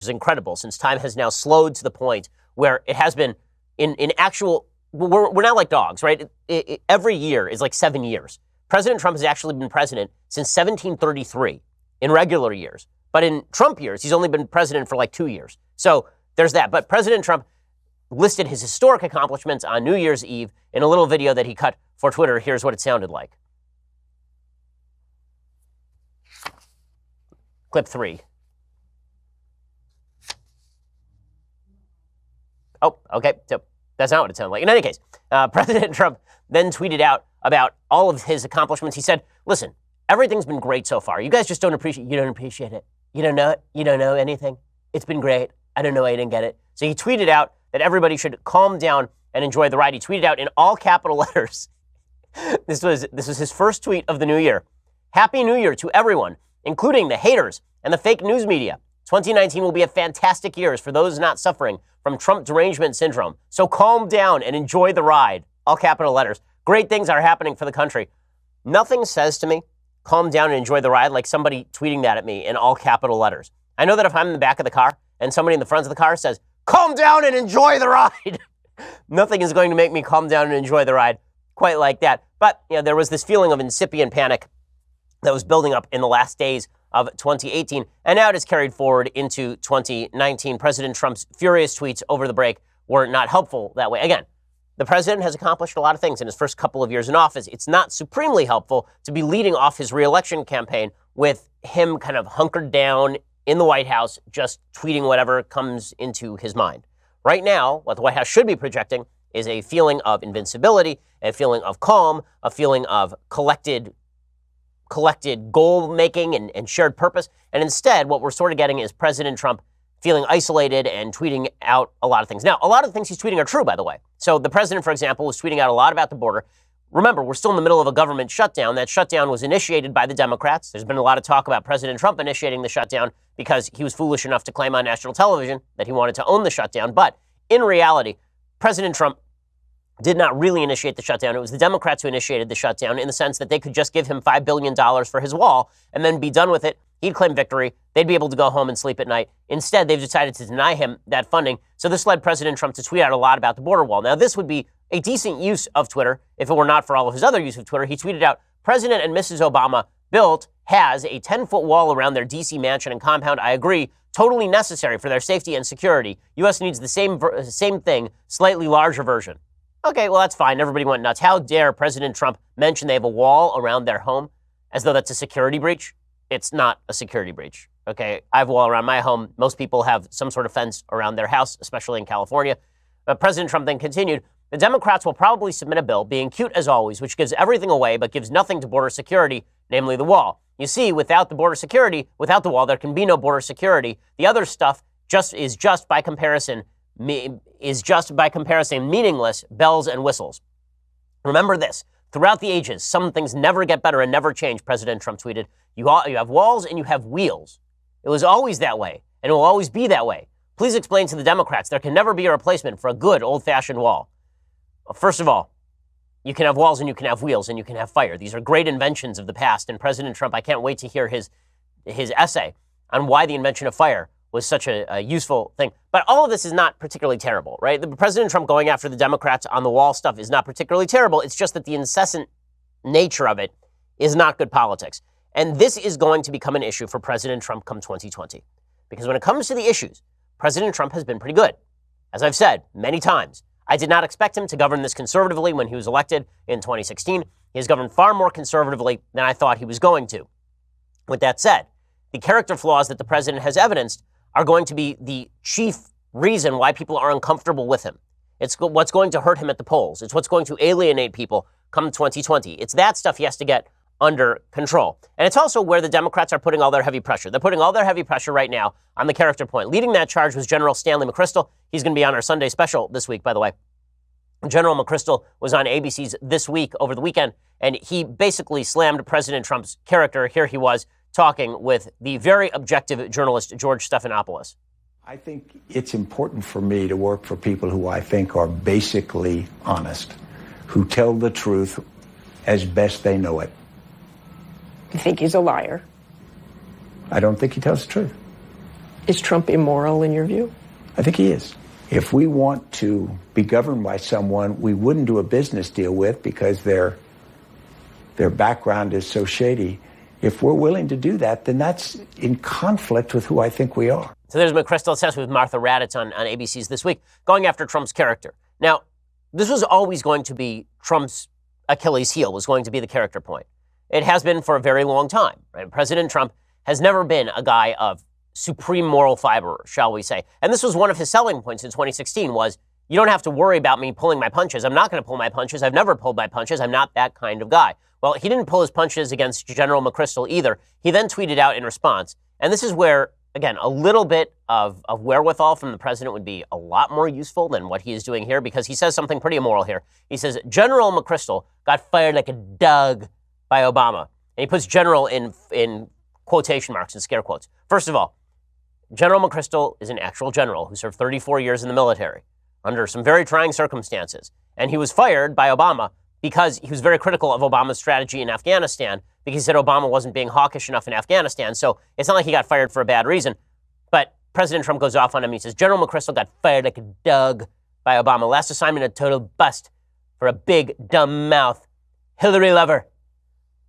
is incredible, since time has now slowed to the point where it has been in actual, we're now like dogs, right? Every year is like 7 years. President Trump has actually been president since 1733 in regular years. But in Trump years, he's only been president for like 2 years. So there's that. But President Trump listed his historic accomplishments on New Year's Eve in a little video that he cut for Twitter. Here's what it sounded like. Clip 3. Oh, okay. So that's not what it sounded like. In any case, President Trump then tweeted out about all of his accomplishments. He said, listen, everything's been great so far. You guys just don't appreciate it. You don't know it. You don't know anything. It's been great. I don't know why you didn't get it. So he tweeted out that everybody should calm down and enjoy the ride. He tweeted out in all capital letters. This was his first tweet of the new year. Happy New Year to everyone, including the haters and the fake news media. 2019 will be a fantastic year for those not suffering from Trump derangement syndrome. So calm down and enjoy the ride. All capital letters. Great things are happening for the country. Nothing says to me, calm down and enjoy the ride, like somebody tweeting that at me in all capital letters. I know that if I'm in the back of the car and somebody in the front of the car says, calm down and enjoy the ride, nothing is going to make me calm down and enjoy the ride quite like that. But there was this feeling of incipient panic that was building up in the last days of 2018, and now it is carried forward into 2019. President Trump's furious tweets over the break were not helpful that way. Again, the president has accomplished a lot of things in his first couple of years in office. It's not supremely helpful to be leading off his reelection campaign with him kind of hunkered down in the White House, just tweeting whatever comes into his mind. Right now, what the White House should be projecting is a feeling of invincibility, a feeling of calm, a feeling of collected goal-making and shared purpose. And instead, what we're sort of getting is President Trump feeling isolated and tweeting out a lot of things. Now, a lot of the things he's tweeting are true, by the way. So the president, for example, was tweeting out a lot about the border. Remember, we're still in the middle of a government shutdown. That shutdown was initiated by the Democrats. There's been a lot of talk about President Trump initiating the shutdown because he was foolish enough to claim on national television that he wanted to own the shutdown. But in reality, President Trump did not really initiate the shutdown. It was the Democrats who initiated the shutdown in the sense that they could just give him $5 billion for his wall and then be done with it. He'd claim victory. They'd be able to go home and sleep at night. Instead, they've decided to deny him that funding. So this led President Trump to tweet out a lot about the border wall. Now, this would be a decent use of Twitter if it were not for all of his other use of Twitter. He tweeted out, President and Mrs. Obama has a 10-foot wall around their D.C. mansion and compound. I agree. Totally necessary for their safety and security. U.S. needs the same thing, slightly larger version. Okay, well, that's fine. Everybody went nuts. How dare President Trump mention they have a wall around their home as though that's a security breach? It's not a security breach. Okay, I have a wall around my home. Most people have some sort of fence around their house, especially in California. But President Trump then continued, the Democrats will probably submit a bill, being cute as always, which gives everything away but gives nothing to border security, namely the wall. You see, without the border security, without the wall, there can be no border security. The other stuff is just by comparison meaningless bells and whistles. Remember this. Throughout the ages, some things never get better and never change, President Trump tweeted. You have walls and you have wheels. It was always that way, and it will always be that way. Please explain to the Democrats there can never be a replacement for a good old-fashioned wall. First of all, you can have walls and you can have wheels and you can have fire. These are great inventions of the past, and President Trump, I can't wait to hear his essay on why the invention of fire was such a useful thing. But all of this is not particularly terrible, right? The President Trump going after the Democrats on the wall stuff is not particularly terrible. It's just that the incessant nature of it is not good politics. And this is going to become an issue for President Trump come 2020. Because when it comes to the issues, President Trump has been pretty good. As I've said many times, I did not expect him to govern this conservatively when he was elected in 2016. He has governed far more conservatively than I thought he was going to. With that said, the character flaws that the president has evidenced are going to be the chief reason why people are uncomfortable with him. It's what's going to hurt him at the polls. It's what's going to alienate people come 2020. It's that stuff he has to get under control. And it's also where the Democrats are putting all their heavy pressure. They're putting all their heavy pressure right now on the character point. Leading that charge was General Stanley McChrystal. He's going to be on our Sunday special this week, by the way. General McChrystal was on ABC's This Week over the weekend, and he basically slammed President Trump's character. Here he was talking with the very objective journalist, George Stephanopoulos. I think it's important for me to work for people who I think are basically honest, who tell the truth as best they know it. You think he's a liar? I don't think he tells the truth. Is Trump immoral in your view? I think he is. If we want to be governed by someone we wouldn't do a business deal with because their background is so shady, if we're willing to do that, then that's in conflict with who I think we are. So there's McChrystal Assess with Martha Raddatz on ABC's This Week, going after Trump's character. Now, this was always going to be Trump's Achilles heel, was going to be the character point. It has been for a very long time. Right? President Trump has never been a guy of supreme moral fiber, shall we say. And this was one of his selling points in 2016 was, you don't have to worry about me pulling my punches. I'm not going to pull my punches. I've never pulled my punches. I'm not that kind of guy. Well, he didn't pull his punches against General McChrystal either. He then tweeted out in response, and this is where, again, a little bit of wherewithal from the president would be a lot more useful than what he is doing here, because he says something pretty immoral here. He says, General McChrystal got fired like a dog by Obama. And he puts general in quotation marks and scare quotes. First of all, General McChrystal is an actual general who served 34 years in the military under some very trying circumstances. And he was fired by Obama because he was very critical of Obama's strategy in Afghanistan, because he said Obama wasn't being hawkish enough in Afghanistan. So it's not like he got fired for a bad reason. But President Trump goes off on him. He says, General McChrystal got fired like a dog by Obama. Last assignment, a total bust for a big, dumb mouth. Hillary lover.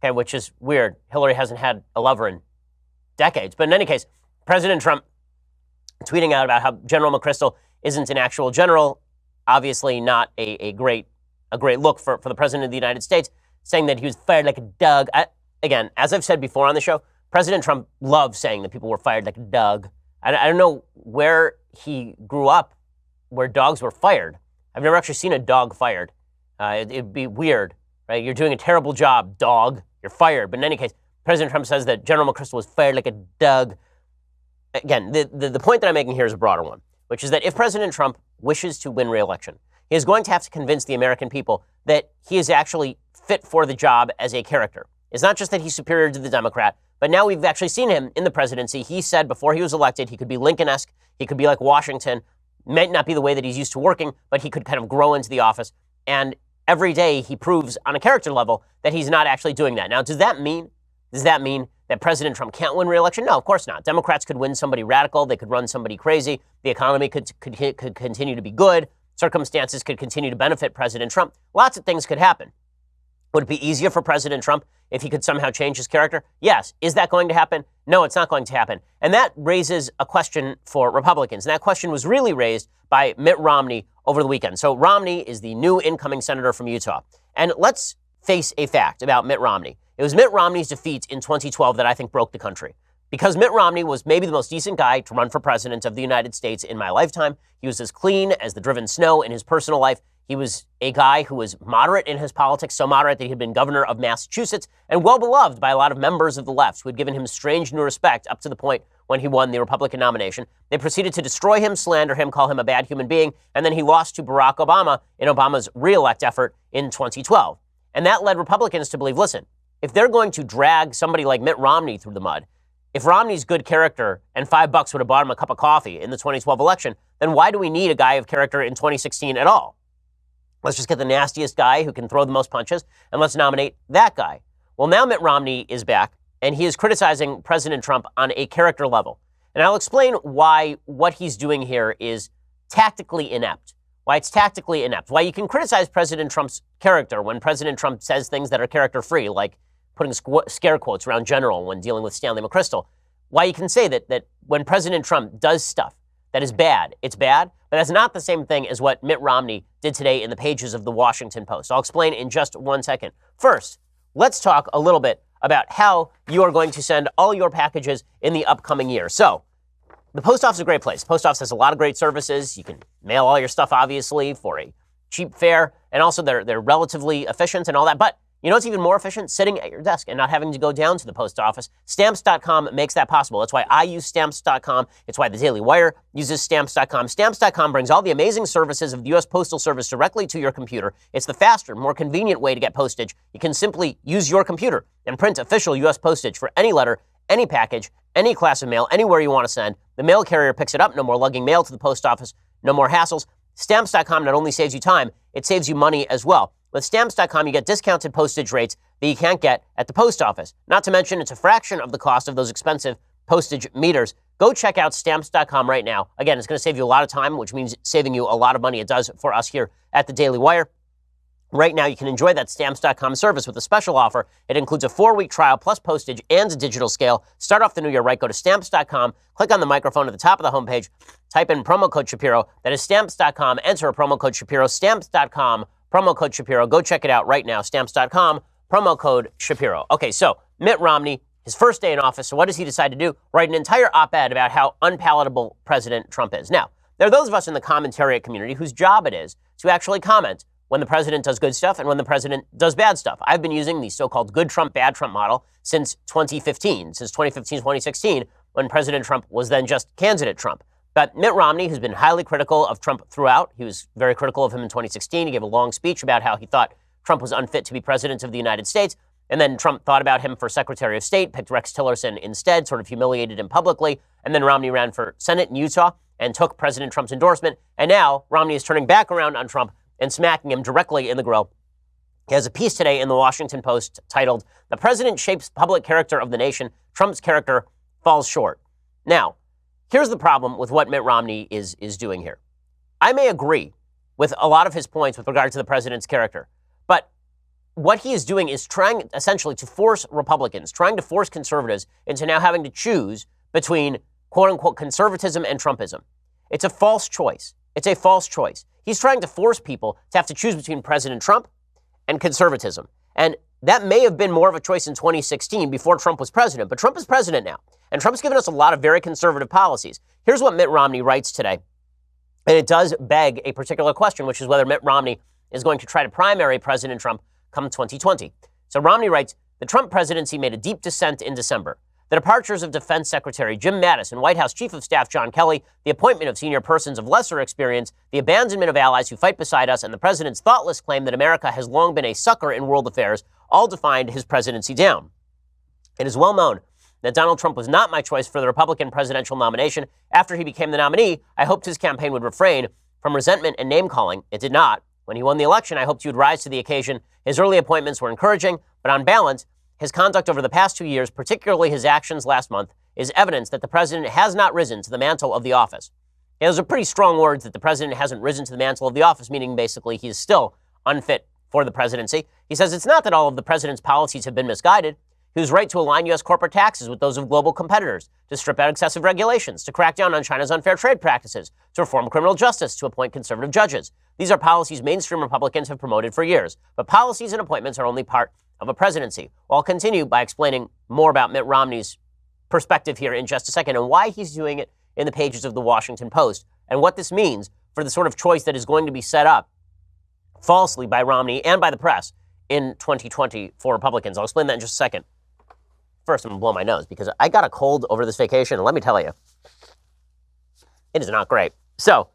Okay, which is weird. Hillary hasn't had a lover in decades. But in any case, President Trump tweeting out about how General McChrystal isn't an actual general, obviously not a great look for the President of the United States, saying that he was fired like a dog. Again, as I've said before on the show, President Trump loves saying that people were fired like a dog. I don't know where he grew up, where dogs were fired. I've never actually seen a dog fired. It'd be weird, right? You're doing a terrible job, dog. You're fired. But in any case, President Trump says that General McChrystal was fired like a dog. Again, the point that I'm making here is a broader one, which is that if President Trump wishes to win re-election, he is going to have to convince the American people that he is actually fit for the job as a character. It's not just that he's superior to the Democrat, but now we've actually seen him in the presidency. He said before he was elected, he could be Lincoln-esque, he could be like Washington, might not be the way that he's used to working, but he could kind of grow into the office. And every day he proves on a character level that he's not actually doing that. Now, does that mean that President Trump can't win re-election? No, of course not. Democrats could win somebody radical. They could run somebody crazy. The economy could continue to be good. Circumstances could continue to benefit President Trump. Lots of things could happen. Would it be easier for President Trump if he could somehow change his character? Yes. Is that going to happen? No, it's not going to happen. And that raises a question for Republicans. And that question was really raised by Mitt Romney over the weekend. So Romney is the new incoming senator from Utah. And let's face a fact about Mitt Romney. It was Mitt Romney's defeat in 2012 that I think broke the country. Because Mitt Romney was maybe the most decent guy to run for president of the United States in my lifetime. He was as clean as the driven snow in his personal life. He was a guy who was moderate in his politics, so moderate that he had been governor of Massachusetts and well beloved by a lot of members of the left who had given him strange new respect up to the point when he won the Republican nomination. They proceeded to destroy him, slander him, call him a bad human being, and then he lost to Barack Obama in Obama's re-elect effort in 2012. And that led Republicans to believe, listen, if they're going to drag somebody like Mitt Romney through the mud, if Romney's good character and $5 would have bought him a cup of coffee in the 2012 election, then why do we need a guy of character in 2016 at all? Let's just get the nastiest guy who can throw the most punches, and let's nominate that guy. Well, now Mitt Romney is back, and he is criticizing President Trump on a character level. And I'll explain why what he's doing here is tactically inept. Why it's tactically inept. Why you can criticize President Trump's character when President Trump says things that are character-free, like putting scare quotes around general when dealing with Stanley McChrystal. Why you can say that when President Trump does stuff that is bad, it's bad, but that's not the same thing as what Mitt Romney did today in the pages of the Washington Post. I'll explain in just 1 second. First, let's talk a little bit about how you are going to send all your packages in the upcoming year. So, the post office is a great place. The post office has a lot of great services. You can mail all your stuff, obviously, for a cheap fare, and also they're relatively efficient and all that. But you know what's even more efficient? Sitting at your desk and not having to go down to the post office. Stamps.com makes that possible. That's why I use Stamps.com. It's why the Daily Wire uses Stamps.com. Stamps.com brings all the amazing services of the U.S. Postal Service directly to your computer. It's the faster, more convenient way to get postage. You can simply use your computer and print official U.S. postage for any letter, any package, any class of mail, anywhere you want to send. The mail carrier picks it up. No more lugging mail to the post office. No more hassles. Stamps.com not only saves you time, it saves you money as well. With Stamps.com, you get discounted postage rates that you can't get at the post office. Not to mention, it's a fraction of the cost of those expensive postage meters. Go check out stamps.com right now. Again, it's going to save you a lot of time, which means saving you a lot of money. It does for us here at the Daily Wire. Right now, you can enjoy that Stamps.com service with a special offer. It includes a 4-week trial plus postage and a digital scale. Start off the new year right. Go to Stamps.com, click on the microphone at the top of the homepage, type in promo code Shapiro. That is Stamps.com. Enter a promo code Shapiro. Stamps.com, promo code Shapiro. Go check it out right now. Stamps.com, promo code Shapiro. Okay, so Mitt Romney, his first day in office. So what does he decide to do? Write an entire op-ed about how unpalatable President Trump is. Now, there are those of us in the commentariat community whose job it is to actually comment when the president does good stuff and when the president does bad stuff. I've been using the so-called good Trump, bad Trump model since 2015, 2016, when President Trump was then just candidate Trump. But Mitt Romney, who's been highly critical of Trump throughout, he was very critical of him in 2016. He gave a long speech about how he thought Trump was unfit to be president of the United States. And then Trump thought about him for Secretary of State, picked Rex Tillerson instead, sort of humiliated him publicly. And then Romney ran for Senate in Utah and took President Trump's endorsement. And now Romney is turning back around on Trump and smacking him directly in the grill. He has a piece today in the Washington Post titled, "The President Shapes Public Character of the Nation. Trump's Character Falls Short." Now, here's the problem with what Mitt Romney is doing here. I may agree with a lot of his points with regard to the president's character, but what he is doing is trying essentially to force Republicans, trying to force conservatives into now having to choose between quote-unquote conservatism and Trumpism. It's a false choice. It's a false choice. He's trying to force people to have to choose between President Trump and conservatism. And that may have been more of a choice in 2016 before Trump was president, but Trump is president now. And Trump's given us a lot of very conservative policies. Here's what Mitt Romney writes today. And it does beg a particular question, which is whether Mitt Romney is going to try to primary President Trump come 2020. So Romney writes, "The Trump presidency made a deep descent in December. The departures of Defense Secretary Jim Mattis and White House Chief of Staff John Kelly, the appointment of senior persons of lesser experience, the abandonment of allies who fight beside us, and the president's thoughtless claim that America has long been a sucker in world affairs all defined his presidency down. It is well known that Donald Trump was not my choice for the Republican presidential nomination. After he became the nominee, I hoped his campaign would refrain from resentment and name-calling. It did not. When he won the election, I hoped he would rise to the occasion. His early appointments were encouraging, but on balance, his conduct over the past 2 years, particularly his actions last month, is evidence that the president has not risen to the mantle of the office." And those are pretty strong words, that the president hasn't risen to the mantle of the office, meaning basically he is still unfit for the presidency. He says it's not that all of the president's policies have been misguided. He was right to align U.S. corporate taxes with those of global competitors, to strip out excessive regulations, to crack down on China's unfair trade practices, to reform criminal justice, to appoint conservative judges. These are policies mainstream Republicans have promoted for years. But policies and appointments are only part of a presidency. Well, I'll continue by explaining more about Mitt Romney's perspective here in just a second and why he's doing it in the pages of the Washington Post and what this means for the sort of choice that is going to be set up falsely by Romney and by the press in 2020 for Republicans. I'll explain that in just a second. First, I'm going to blow my nose because I got a cold over this vacation, and let me tell you, it is not great. So,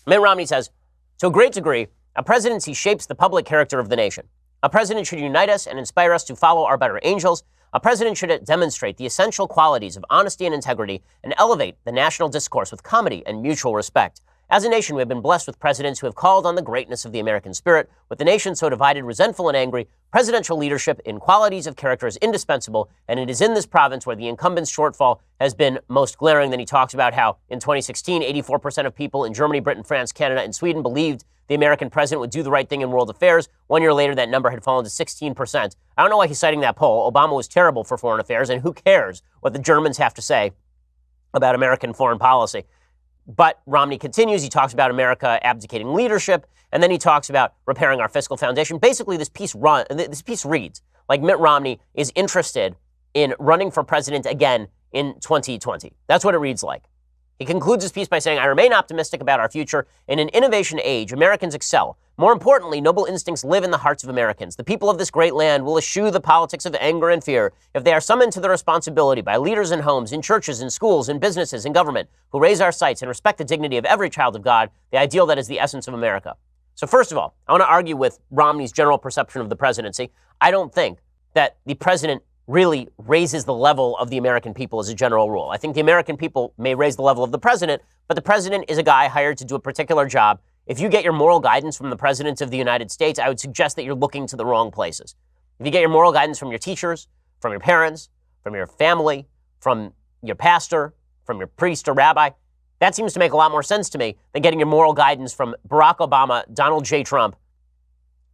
Mitt Romney says, "To a great degree, a presidency shapes the public character of the nation. A president should unite us and inspire us to follow our better angels. A president should demonstrate the essential qualities of honesty and integrity and elevate the national discourse with comedy and mutual respect. As a nation, we have been blessed with presidents who have called on the greatness of the American spirit. With the nation so divided, resentful, and angry, presidential leadership in qualities of character is indispensable, and it is in this province where the incumbent's shortfall has been most glaring." Then he talks about how in 2016, 84% of people in Germany, Britain, France, Canada, and Sweden believed the American president would do the right thing in world affairs. 1 year later, that number had fallen to 16%. I don't know why he's citing that poll. Obama was terrible for foreign affairs, and who cares what the Germans have to say about American foreign policy? But Romney continues. He talks about America abdicating leadership, and then he talks about repairing our fiscal foundation. Basically, this piece reads like Mitt Romney is interested in running for president again in 2020. That's what it reads like. He concludes his piece by saying, "I remain optimistic about our future. In an innovation age, Americans excel. More importantly, noble instincts live in the hearts of Americans. The people of this great land will eschew the politics of anger and fear if they are summoned to their responsibility by leaders in homes, in churches, in schools, in businesses, in government, who raise our sights and respect the dignity of every child of God, the ideal that is the essence of America." So first of all, I want to argue with Romney's general perception of the presidency. I don't think that the president really raises the level of the American people as a general rule. I think the American people may raise the level of the president, but the president is a guy hired to do a particular job. If you get your moral guidance from the president of the United States, I would suggest that you're looking to the wrong places. If you get your moral guidance from your teachers, from your parents, from your family, from your pastor, from your priest or rabbi. That seems to make a lot more sense to me than getting your moral guidance from Barack Obama, Donald J. Trump,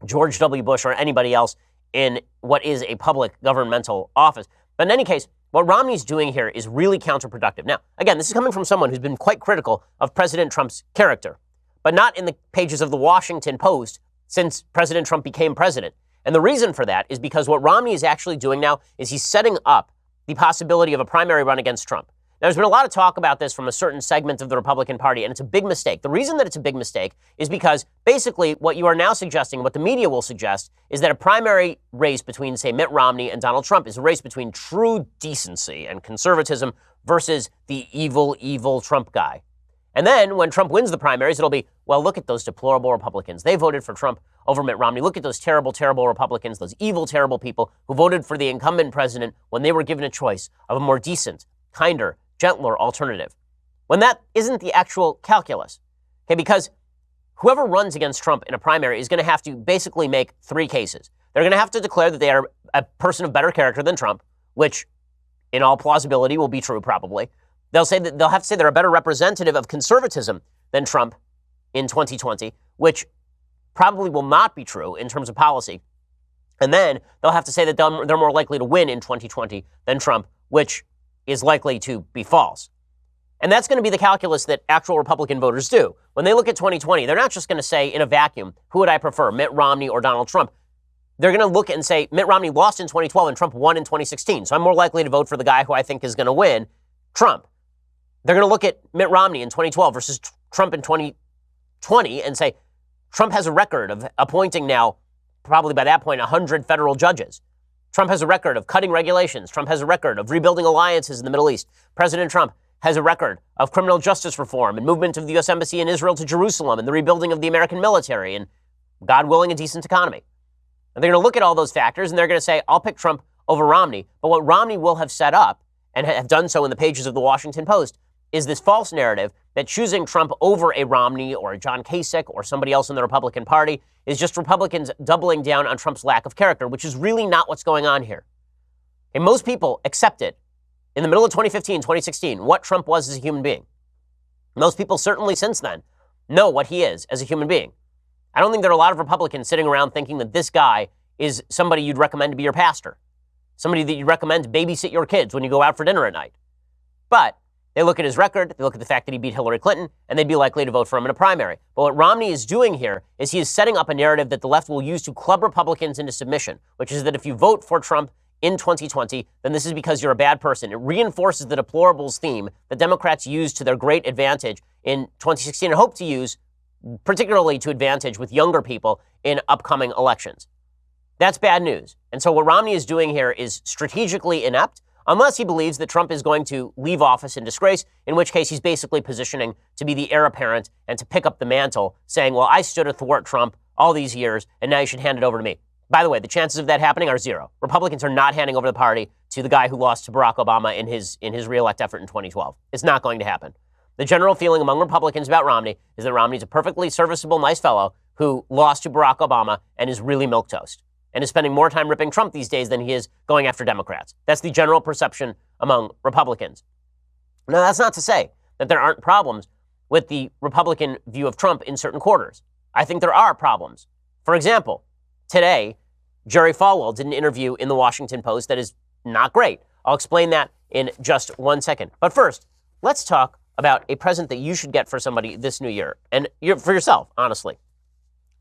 George W. Bush, or anybody else in what is a public governmental office. But in any case, what Romney's doing here is really counterproductive. Now, again, this is coming from someone who's been quite critical of President Trump's character, but not in the pages of the Washington Post since President Trump became president. And the reason for that is because what Romney is actually doing now is he's setting up the possibility of a primary run against Trump. Now, there's been a lot of talk about this from a certain segment of the Republican Party, and it's a big mistake. The reason that it's a big mistake is because basically what you are now suggesting, what the media will suggest, is that a primary race between, say, Mitt Romney and Donald Trump is a race between true decency and conservatism versus the evil, evil Trump guy. And then when Trump wins the primaries, it'll be, well, look at those deplorable Republicans. They voted for Trump over Mitt Romney. Look at those terrible, terrible Republicans, those evil, terrible people who voted for the incumbent president when they were given a choice of a more decent, kinder, gentler alternative. When that isn't the actual calculus. Okay, because whoever runs against Trump in a primary is going to have to basically make three cases. They're going to have to declare that they are a person of better character than Trump, which in all plausibility will be true probably. They'll have to say they're a better representative of conservatism than Trump in 2020, which probably will not be true in terms of policy. And then they'll have to say that they're more likely to win in 2020 than Trump, which is likely to be false. And that's going to be the calculus that actual Republican voters do. When they look at 2020, they're not just going to say in a vacuum, who would I prefer, Mitt Romney or Donald Trump? They're going to look and say, Mitt Romney lost in 2012 and Trump won in 2016. So I'm more likely to vote for the guy who I think is going to win, Trump. They're going to look at Mitt Romney in 2012 versus Trump in 2020 and say, Trump has a record of appointing now, probably by that point, 100 federal judges. Trump has a record of cutting regulations. Trump has a record of rebuilding alliances in the Middle East. President Trump has a record of criminal justice reform and movement of the U.S. Embassy in Israel to Jerusalem and the rebuilding of the American military and, God willing, a decent economy. And they're going to look at all those factors and they're going to say, I'll pick Trump over Romney. But what Romney will have set up, and have done so in the pages of the Washington Post, is this false narrative that choosing Trump over a Romney or a John Kasich or somebody else in the Republican Party is just Republicans doubling down on Trump's lack of character, which is really not what's going on here. And most people accepted in the middle of 2015, 2016, what Trump was as a human being. Most people certainly since then know what he is as a human being. I don't think there are a lot of Republicans sitting around thinking that this guy is somebody you'd recommend to be your pastor, somebody that you'd recommend to babysit your kids when you go out for dinner at night. But they look at his record, they look at the fact that he beat Hillary Clinton, and they'd be likely to vote for him in a primary. But what Romney is doing here is he is setting up a narrative that the left will use to club Republicans into submission, which is that if you vote for Trump in 2020, then this is because you're a bad person. It reinforces the deplorables theme that Democrats used to their great advantage in 2016 and hope to use particularly to advantage with younger people in upcoming elections. That's bad news. And so what Romney is doing here is strategically inept, unless he believes that Trump is going to leave office in disgrace, in which case he's basically positioning to be the heir apparent and to pick up the mantle, saying, well, I stood athwart Trump all these years, and now you should hand it over to me. By the way, the chances of that happening are zero. Republicans are not handing over the party to the guy who lost to Barack Obama in his re-elect effort in 2012. It's not going to happen. The general feeling among Republicans about Romney is that Romney's a perfectly serviceable, nice fellow who lost to Barack Obama and is really milquetoast, and is spending more time ripping Trump these days than he is going after Democrats. That's the general perception among Republicans. Now, that's not to say that there aren't problems with the Republican view of Trump in certain quarters. I think there are problems. For example, today, Jerry Falwell did an interview in the Washington Post that is not great. I'll explain that in just 1 second. But first, let's talk about a present that you should get for somebody this new year, and for yourself, honestly.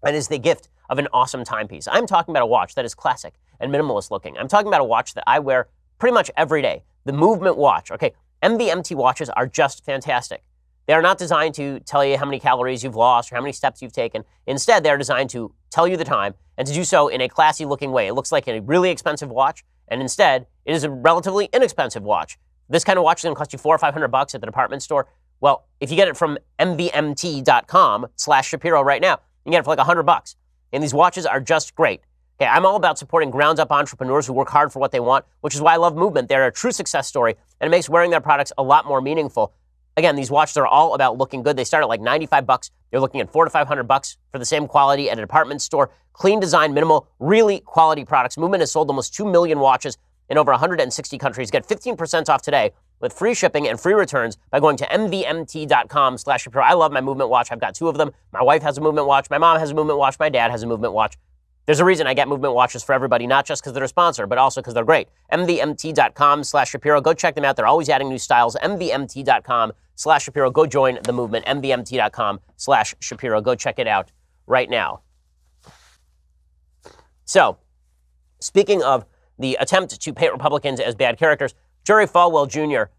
And is the gift of an awesome timepiece. I'm talking about a watch that is classic and minimalist looking. I'm talking about a watch that I wear pretty much every day. The Movement watch. Okay, MVMT watches are just fantastic. They are not designed to tell you how many calories you've lost or how many steps you've taken. Instead, they're designed to tell you the time and to do so in a classy looking way. It looks like a really expensive watch, and instead, it is a relatively inexpensive watch. This kind of watch is going to cost you $400 or $500 at the department store. Well, if you get it from mvmt.com/Shapiro right now, you can get it for like $100. And these watches are just great. Okay, I'm all about supporting ground-up entrepreneurs who work hard for what they want, which is why I love Movement. They're a true success story, and it makes wearing their products a lot more meaningful. Again, these watches are all about looking good. They start at like $95. You're looking at $400 to $500 for the same quality at a department store. Clean design, minimal, really quality products. Movement has sold almost 2 million watches in over 160 countries. Get 15% off today with free shipping and free returns by going to mvmt.com/Shapiro. I love my Movement Watch. I've got 2 of them. My wife has a Movement Watch. My mom has a Movement Watch. My dad has a Movement Watch. There's a reason I get Movement Watches for everybody, not just because they're a sponsor, but also because they're great. mvmt.com/Shapiro. Go check them out. They're always adding new styles. mvmt.com/Shapiro. Go join the movement. mvmt.com/Shapiro. Go check it out right now. So, speaking of the attempt to paint Republicans as bad characters, Jerry Falwell Jr.,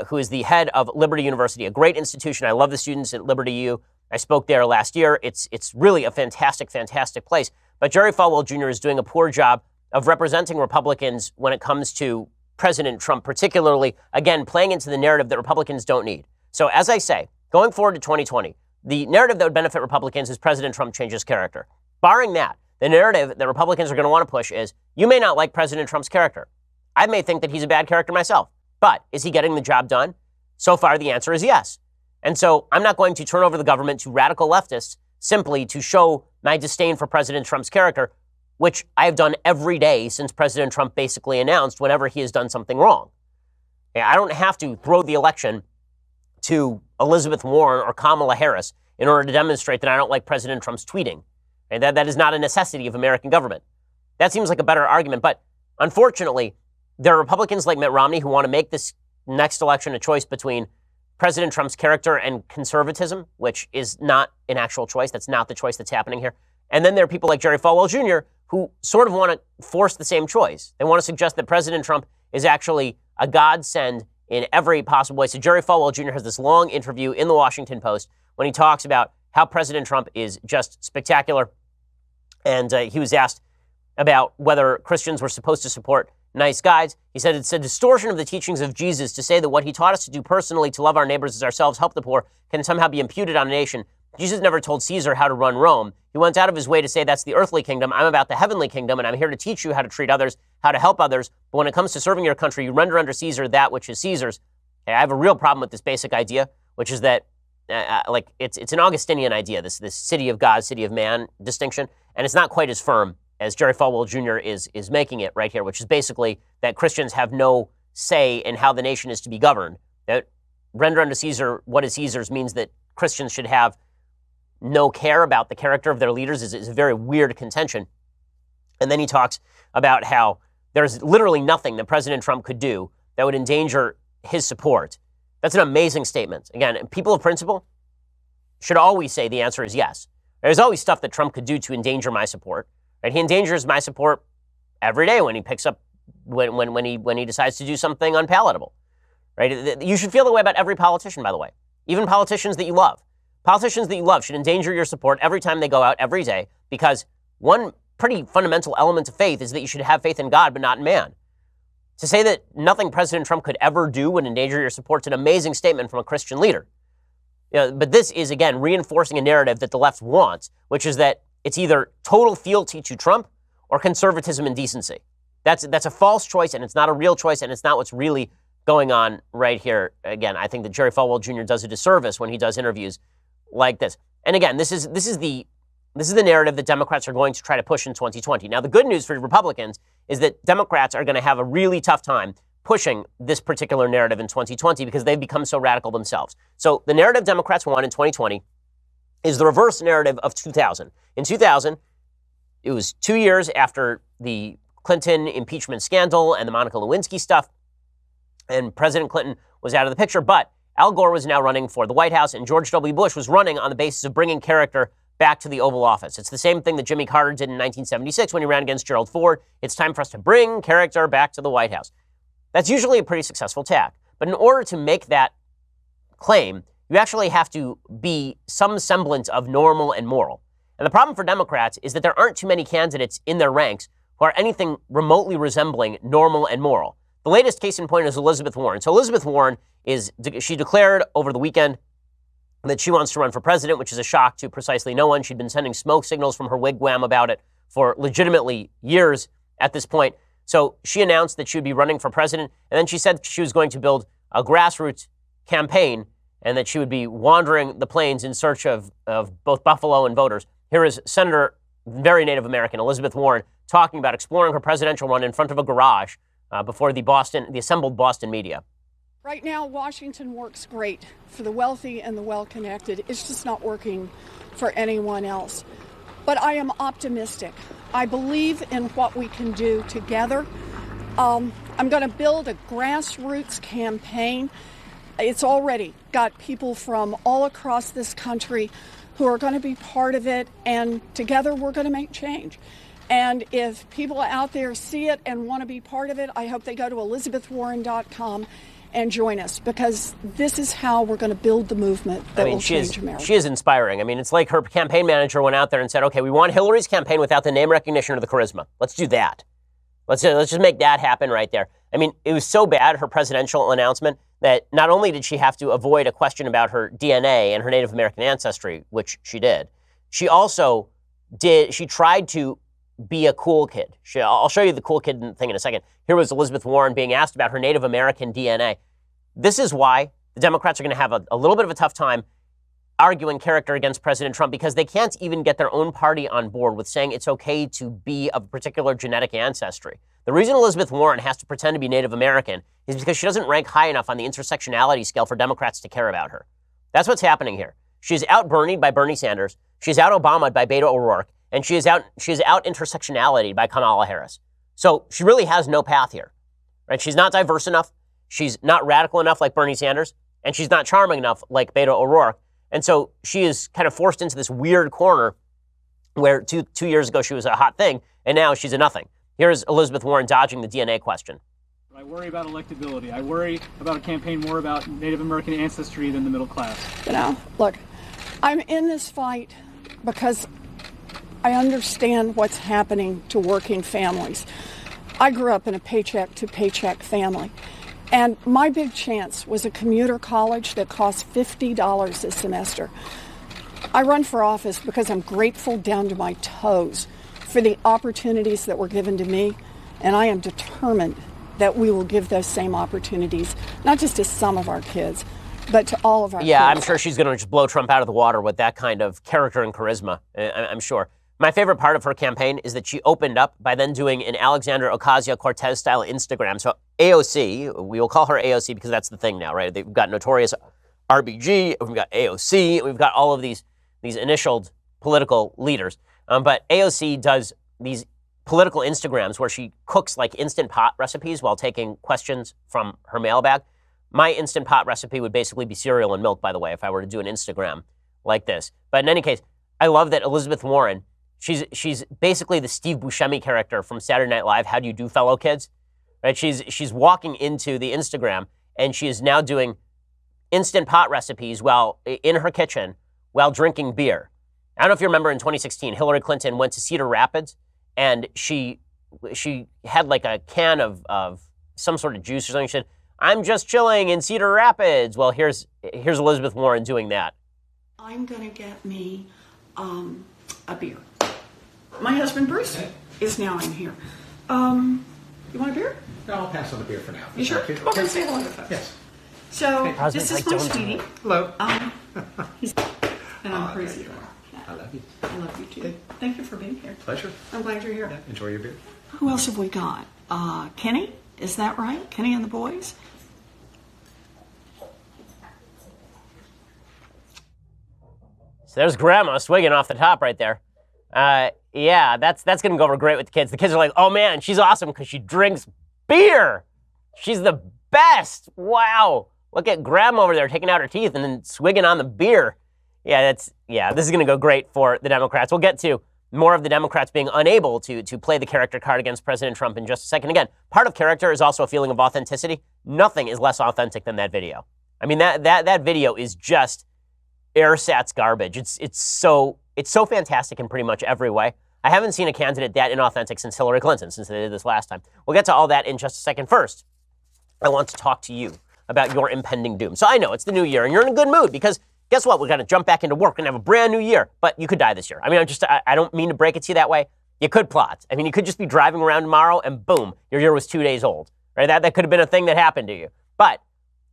who is the head of Liberty University, a great institution. I love the students at Liberty U. I spoke there last year. It's really a fantastic, fantastic place. But Jerry Falwell Jr. is doing a poor job of representing Republicans when it comes to President Trump, particularly, again, playing into the narrative that Republicans don't need. So as I say, going forward to 2020, the narrative that would benefit Republicans is President Trump changes character. Barring that, the narrative that Republicans are going to want to push is, you may not like President Trump's character. I may think that he's a bad character myself, but is he getting the job done? So far, the answer is yes. And so I'm not going to turn over the government to radical leftists simply to show my disdain for President Trump's character, which I have done every day since President Trump basically announced whenever he has done something wrong. I don't have to throw the election to Elizabeth Warren or Kamala Harris in order to demonstrate that I don't like President Trump's tweeting. And that is not a necessity of American government. That seems like a better argument. But unfortunately, there are Republicans like Mitt Romney who want to make this next election a choice between President Trump's character and conservatism, which is not an actual choice. That's not the choice that's happening here. And then there are people like Jerry Falwell Jr. who sort of want to force the same choice. They want to suggest that President Trump is actually a godsend in every possible way. So Jerry Falwell Jr. has this long interview in the Washington Post when he talks about how President Trump is just spectacular. And he was asked about whether Christians were supposed to support nice guys. He said it's a distortion of the teachings of Jesus to say that what he taught us to do personally, to love our neighbors as ourselves, help the poor, can somehow be imputed on a nation. Jesus never told Caesar how to run Rome. He went out of his way to say that's the earthly kingdom. I'm about the heavenly kingdom, and I'm here to teach you how to treat others, how to help others. But when it comes to serving your country, you render unto Caesar that which is Caesar's. Okay, I have a real problem with this basic idea, which is that it's an Augustinian idea, this city of God, city of man distinction, and it's not quite as firm as Jerry Falwell Jr. is making it right here, which is basically that Christians have no say in how the nation is to be governed. That render unto Caesar what is Caesar's means that Christians should have no care about the character of their leaders is a very weird contention. And then he talks about how there's literally nothing that President Trump could do that would endanger his support. That's an amazing statement. Again, people of principle should always say the answer is yes. There's always stuff that Trump could do to endanger my support. Right? He endangers my support every day when he picks up, when he decides to do something unpalatable. Right? You should feel the way about every politician, by the way. Even politicians that you love. Politicians that you love should endanger your support every time they go out every day, because one pretty fundamental element of faith is that you should have faith in God, but not in man. To say that nothing President Trump could ever do would endanger your support is an amazing statement from a Christian leader. But this is, again, reinforcing a narrative that the left wants, which is that it's either total fealty to Trump or conservatism and decency. That's a false choice, and it's not a real choice, and it's not what's really going on right here. Again, I think that Jerry Falwell Jr. does a disservice when he does interviews like this. And again, this is the narrative that Democrats are going to try to push in 2020. Now, the good news for Republicans is that Democrats are going to have a really tough time pushing this particular narrative in 2020 because they've become so radical themselves. So the narrative Democrats want in 2020 is the reverse narrative of 2000. In 2000, it was 2 years after the Clinton impeachment scandal and the Monica Lewinsky stuff, and President Clinton was out of the picture, but Al Gore was now running for the White House, and George W. Bush was running on the basis of bringing character back to the Oval Office. It's the same thing that Jimmy Carter did in 1976 when he ran against Gerald Ford. It's time for us to bring character back to the White House. That's usually a pretty successful tack. But in order to make that claim, you actually have to be some semblance of normal and moral. And the problem for Democrats is that there aren't too many candidates in their ranks who are anything remotely resembling normal and moral. The latest case in point is Elizabeth Warren. So Elizabeth Warren she declared over the weekend that she wants to run for president, which is a shock to precisely no one. She'd been sending smoke signals from her wigwam about it for legitimately years at this point. So she announced that she would be running for president, and then she said she was going to build a grassroots campaign and that she would be wandering the plains in search of both Buffalo and voters. Here is Senator, very Native American, Elizabeth Warren, talking about exploring her presidential run in front of a garage before the assembled Boston media. Right now, Washington works great for the wealthy and the well-connected. It's just not working for anyone else. But I am optimistic. I believe in what we can do together. I'm going to build a grassroots campaign. It's already got people from all across this country who are going to be part of it, and together we're going to make change. And if people out there see it and want to be part of it, I hope they go to ElizabethWarren.com and join us, because this is how we're going to build the movement that will change America. She is inspiring. I mean, it's like her campaign manager went out there and said, okay, we want Hillary's campaign without the name recognition or the charisma. Let's do that. Let's just make that happen right there. I mean, it was so bad, her presidential announcement, that not only did she have to avoid a question about her DNA and her Native American ancestry, which she did, she also she tried to be a cool kid. I'll show you the cool kid thing in a second. Here was Elizabeth Warren being asked about her Native American DNA. This is why the Democrats are going to have a little bit of a tough time arguing character against President Trump, because they can't even get their own party on board with saying it's okay to be of a particular genetic ancestry. The reason Elizabeth Warren has to pretend to be Native American is because she doesn't rank high enough on the intersectionality scale for Democrats to care about her. That's what's happening here. She's out Bernied by Bernie Sanders. She's out Obama'd by Beto O'Rourke. And she is out intersectionality by Kamala Harris. So she really has no path here, right? She's not diverse enough. She's not radical enough like Bernie Sanders. And she's not charming enough like Beto O'Rourke. And so she is kind of forced into this weird corner where two years ago she was a hot thing, and now she's a nothing. Here's Elizabeth Warren dodging the DNA question. I worry about electability. I worry about a campaign more about Native American ancestry than the middle class. You know, look, I'm in this fight because I understand what's happening to working families. I grew up in a paycheck-to-paycheck family, and my big chance was a commuter college that cost $50 a semester. I run for office because I'm grateful down to my toes for the opportunities that were given to me, and I am determined that we will give those same opportunities, not just to some of our kids, but to all of our kids. Yeah, I'm sure she's going to just blow Trump out of the water with that kind of character and charisma, I'm sure. My favorite part of her campaign is that she opened up by then doing an Alexandria Ocasio-Cortez style Instagram. So AOC, we will call her AOC because that's the thing now, right? We've got Notorious RBG, we've got AOC, we've got all of these initialed political leaders. But AOC does these political Instagrams where she cooks like Instant Pot recipes while taking questions from her mailbag. My Instant Pot recipe would basically be cereal and milk, by the way, if I were to do an Instagram like this. But in any case, I love that Elizabeth Warren, she's basically the Steve Buscemi character from Saturday Night Live, How Do You Do, Fellow Kids? Right? She's walking into the Instagram, and she is now doing Instant Pot recipes while in her kitchen while drinking beer. I don't know if you remember in 2016, Hillary Clinton went to Cedar Rapids, and she had like a can of some sort of juice or something. She said, "I'm just chilling in Cedar Rapids." Well, here's Elizabeth Warren doing that. I'm going to get me a beer. My husband Bruce is now in here. You want a beer? No, I'll pass on the beer for now. You sure? Come over and say hello to folks. Yes. So this is my sweetie. Hello. And I'm crazy. I love you. I love you too. Thank you for being here. Pleasure. I'm glad you're here. Yeah, enjoy your beer. Who else have we got? Kenny? Is that right? Kenny and the boys? So there's Grandma swigging off the top right there. Yeah, that's going to go over great with the kids. The kids are like, oh man, she's awesome because she drinks beer. She's the best. Wow. Look at Grandma over there taking out her teeth and then swigging on the beer. Yeah, this is going to go great for the Democrats. We'll get to more of the Democrats being unable to play the character card against President Trump in just a second. Again, part of character is also a feeling of authenticity. Nothing is less authentic than that video. I mean, that video is just airsats garbage. It's so fantastic in pretty much every way. I haven't seen a candidate that inauthentic since Hillary Clinton, since they did this last time. We'll get to all that in just a second. First, I want to talk to you about your impending doom. So I know it's the new year and you're in a good mood because guess what? We're going to jump back into work and have a brand new year, but you could die this year. I mean, I don't mean to break it to you that way. You could plot. I mean, you could just be driving around tomorrow and boom, your year was 2 days old, right? That could have been a thing that happened to you. But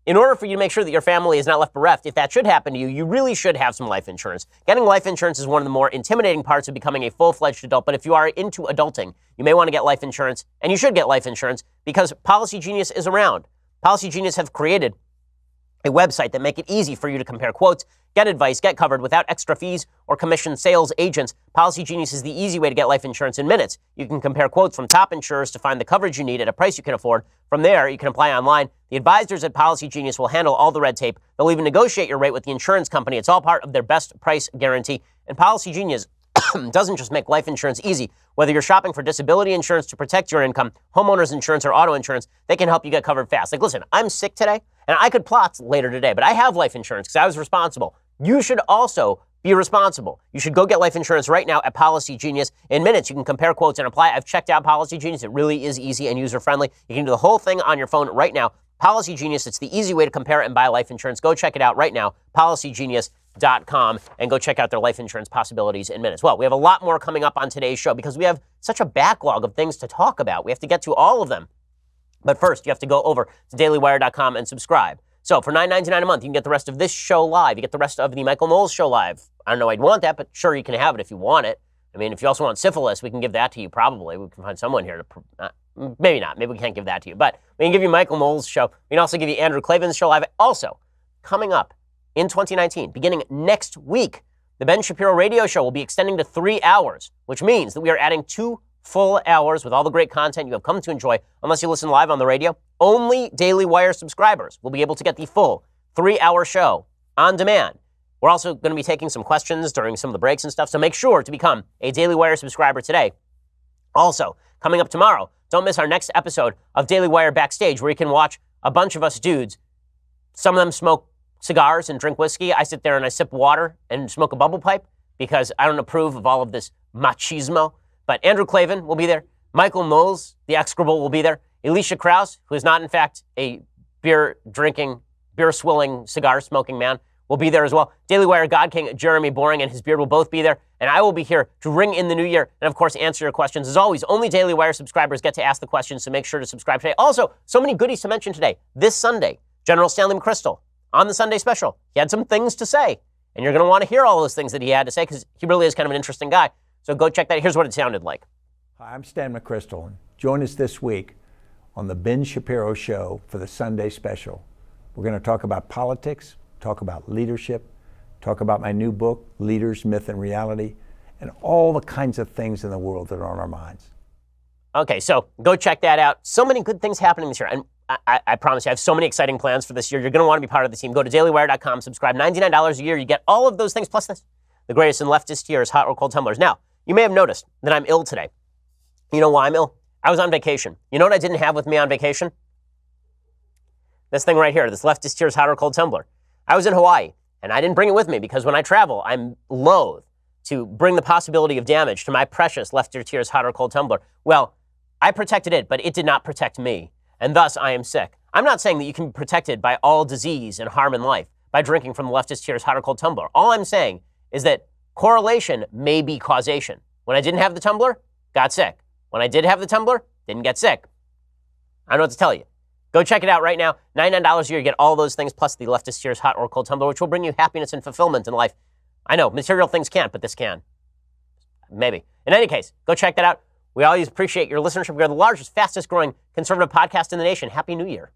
in order for you to make sure that your family is not left bereft, if that should happen to you, you really should have some life insurance. Getting life insurance is one of the more intimidating parts of becoming a full-fledged adult, but if you are into adulting, you may want to get life insurance, and you should get life insurance because Policy Genius is around. Policy Genius have created a website that make it easy for you to compare quotes, get advice, get covered without extra fees or commission sales agents. Policy Genius is the easy way to get life insurance in minutes. You can compare quotes from top insurers to find the coverage you need at a price you can afford. From there, you can apply online. The advisors at Policy Genius will handle all the red tape. They'll even negotiate your rate with the insurance company. It's all part of their best price guarantee. And Policy Genius doesn't just make life insurance easy. Whether you're shopping for disability insurance to protect your income, homeowners insurance, or auto insurance, they can help you get covered fast. Like, listen, I'm sick today, and I could plot later today, but I have life insurance because I was responsible. You should also be responsible. You should go get life insurance right now at Policy Genius. In minutes, you can compare quotes and apply. I've checked out Policy Genius. It really is easy and user-friendly. You can do the whole thing on your phone right now. Policy Genius, it's the easy way to compare and buy life insurance. Go check it out right now, policygenius.com, and go check out their life insurance possibilities in minutes. Well, we have a lot more coming up on today's show because we have such a backlog of things to talk about. We have to get to all of them. But first, you have to go over to dailywire.com and subscribe. So for $9.99 a month, you can get the rest of this show live. You get the rest of the Michael Knowles show live. I don't know I'd want that, but sure, you can have it if you want it. I mean, if you also want syphilis, we can give that to you probably. We can find someone here to... maybe not. Maybe we can't give that to you. But we can give you Michael Knowles' show. We can also give you Andrew Klavan's show live. Also, coming up in 2019, beginning next week, the Ben Shapiro Radio Show will be extending to 3 hours, which means that we are adding 2 full hours with all the great content you have come to enjoy. Unless you listen live on the radio, only Daily Wire subscribers will be able to get the full 3-hour show on demand. We're also going to be taking some questions during some of the breaks and stuff, so make sure to become a Daily Wire subscriber today. Also, coming up tomorrow, don't miss our next episode of Daily Wire Backstage, where you can watch a bunch of us dudes. Some of them smoke cigars and drink whiskey. I sit there and I sip water and smoke a bubble pipe because I don't approve of all of this machismo. But Andrew Klavan will be there. Michael Knowles, the execrable, will be there. Alicia Krause, who is not, in fact, a beer-drinking, beer-swilling, cigar-smoking man, will be there as well. Daily Wire God King Jeremy Boring and his beard will both be there. And I will be here to ring in the new year and, of course, answer your questions. As always, only Daily Wire subscribers get to ask the questions, so make sure to subscribe today. Also, so many goodies to mention today. This Sunday, General Stanley McChrystal on the Sunday special. He had some things to say, and you're going to want to hear all those things that he had to say because he really is kind of an interesting guy. So go check that. Here's what it sounded like. Hi, I'm Stan McChrystal, and join us this week on the Ben Shapiro Show for the Sunday special. We're going to talk about politics, talk about leadership, talk about my new book, Leaders, Myth, and Reality, and all the kinds of things in the world that are on our minds. Okay, so go check that out. So many good things happening this year. And I promise you, I have so many exciting plans for this year. You're going to want to be part of the team. Go to dailywire.com, subscribe. $99 a year. You get all of those things, plus this. The greatest and leftist tears, hot or cold tumblers. Now, you may have noticed that I'm ill today. You know why I'm ill? I was on vacation. You know what I didn't have with me on vacation? This thing right here, this leftist tears, hot or cold tumbler. I was in Hawaii, and I didn't bring it with me because when I travel, I'm loath to bring the possibility of damage to my precious leftist tears, hot or cold tumbler. Well, I protected it, but it did not protect me, and thus I am sick. I'm not saying that you can be protected by all disease and harm in life by drinking from the leftist tears, hot or cold tumbler. All I'm saying is that correlation may be causation. When I didn't have the tumbler, got sick. When I did have the tumbler, didn't get sick. I don't know what to tell you. Go check it out right now. $99 a year, you get all those things, plus the leftist tears, hot or cold tumbler, which will bring you happiness and fulfillment in life. I know, material things can't, but this can. Maybe. In any case, go check that out. We always appreciate your listenership. We are the largest, fastest growing conservative podcast in the nation. Happy New Year.